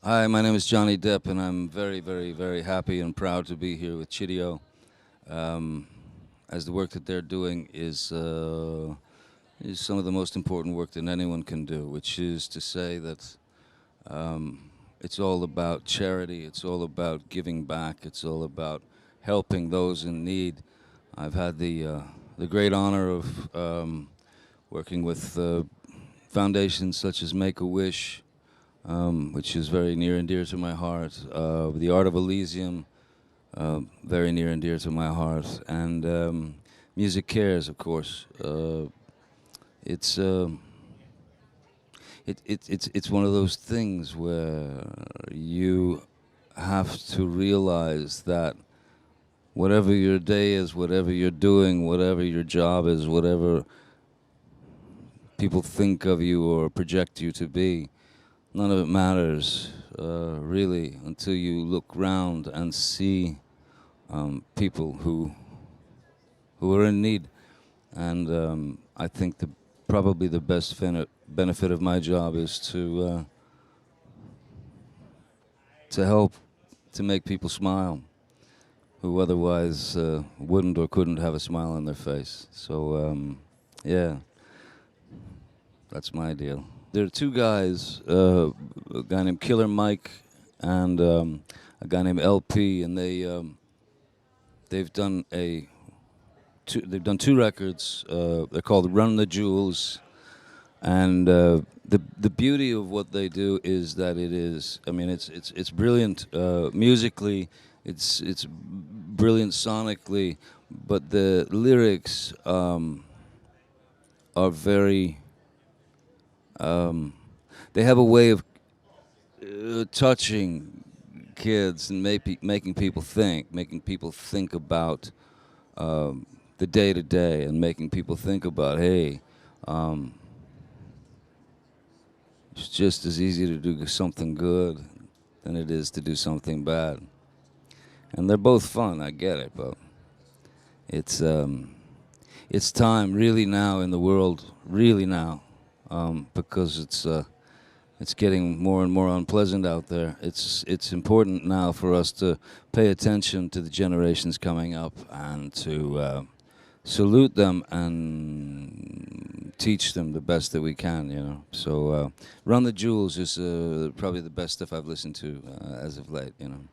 Hi, my name is Johnny Depp, and I'm very, very, very happy and proud to be here with Chideo. Um, as the work that they're doing is some of the most important work that anyone can do, which is to say that it's all about charity, it's all about giving back, it's all about helping those in need. I've had the great honor of working with foundations such as Make a Wish, which is very near and dear to my heart. The Art of Elysium, very near and dear to my heart, and Music Cares, of course. It's it's one of those things where you have to realize that whatever your day is, whatever you're doing, whatever your job is, whatever people think of you or project you to be, none of it matters, really, until you look round and see people who are in need. And I think probably the best benefit of my job is to help to make people smile who otherwise wouldn't or couldn't have a smile on their face. So yeah, that's my deal. There are two guys, a guy named Killer Mike and a guy named LP, and they've done they've done two records. They're called Run the Jewels, and the beauty of what they do is that it is. I mean, it's brilliant musically. It's brilliant sonically, but the lyrics are very. They have a way of touching kids and making people think about the day to day, and making people think about, hey, it's just as easy to do something good than it is to do something bad. And they're both fun, I get it, but it's it's time really now in the world, really now, because it's getting more and more unpleasant out there. It's important now for us to pay attention to the generations coming up and to salute them and teach them the best that we can, you know. So Run the Jewels is probably the best stuff I've listened to as of late, you know.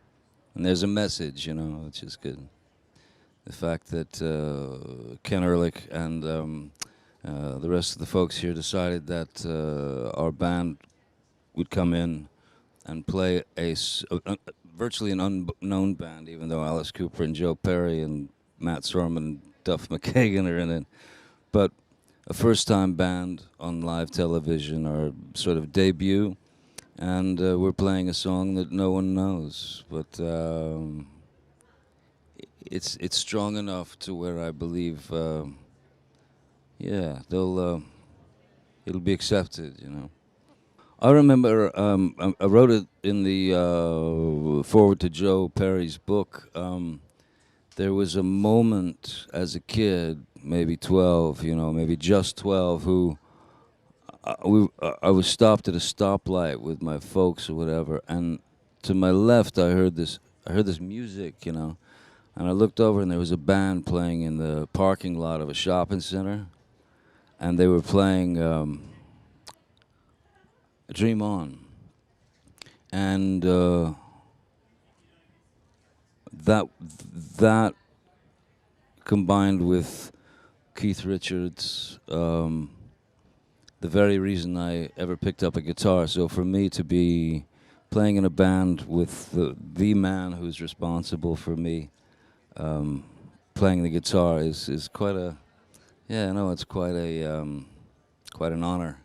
And there's a message, you know, which is good. The fact that Ken Ehrlich and the rest of the folks here decided that our band would come in and play virtually an unknown band, even though Alice Cooper and Joe Perry and Matt Sorum and Duff McKagan are in it. But a first-time band on live television, our sort of debut, and we're playing a song that no one knows, but it's strong enough to where I believe, yeah, it'll be accepted, you know. I remember I wrote it in the forward to Joe Perry's book. There was a moment as a kid, maybe 12, you know, maybe just 12, who I was stopped at a stoplight with my folks or whatever, and to my left I heard this music, you know, and I looked over and there was a band playing in the parking lot of a shopping center, and they were playing Dream On, and that combined with Keith Richards, the very reason I ever picked up a guitar. So for me to be playing in a band with the man who's responsible for me playing the guitar is quite a, yeah, no, it's quite an honor.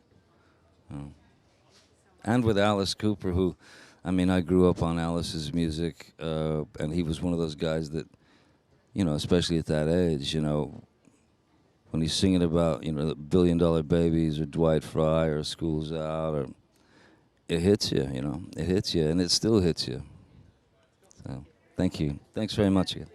And with Alice Cooper, who, I mean, I grew up on Alice's music, and he was one of those guys that, you know, especially at that age, you know, when he's singing about, you know, Billion Dollar Babies or Dwight Fry or School's Out, or it hits you, you know, it hits you, and it still hits you. So, thank you. Thanks very much again.